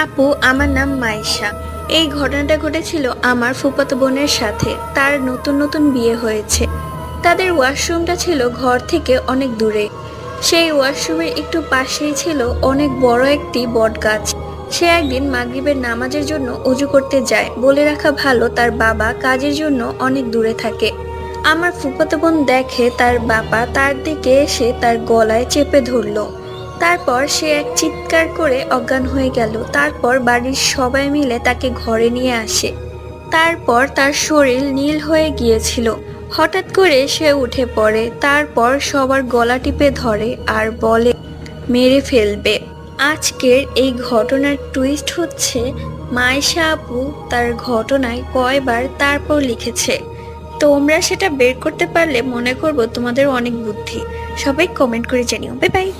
আপু, আমার নাম মাইশা। এই ঘটনাটা ঘটেছিল আমার ফুফাতো বোনের সাথে। তার নতুন নতুন বিয়ে হয়েছে। তাদের ওয়াশরুমটা ছিল ঘর থেকে অনেক দূরে। সেই ওয়াশরুমের একটু পাশেই ছিল অনেক বড় একটি বটগাছ। সে একদিন মাগরিবের নামাজের জন্য অজু করতে যায়। বলে রাখা ভালো, তার বাবা কাজের জন্য অনেক দূরে থাকে। আমার ফুফাতো বোন দেখে তার বাবা তার দিকে এসে তার গলায় চেপে ধরলো। তারপর সে এক চিৎকার করে অজ্ঞান হয়ে গেল। তারপর বাড়ির সবাই মিলে তাকে ঘরে নিয়ে আসে। তারপর তার শরীর নীল হয়ে গিয়েছিল। হঠাৎ করে সে উঠে পড়ে। তারপর সবার গলা টিপে ধরে আর বলে মেরে ফেলবে। আজকের এই ঘটনার টুইস্ট হচ্ছে মাইশা আপু তার ঘটনায় কয়বার তারপর লিখেছে। তোমরা সেটা বের করতে পারলে মনে করব তোমাদের অনেক বুদ্ধি। সবাই কমেন্ট করে জানিও। Bye bye.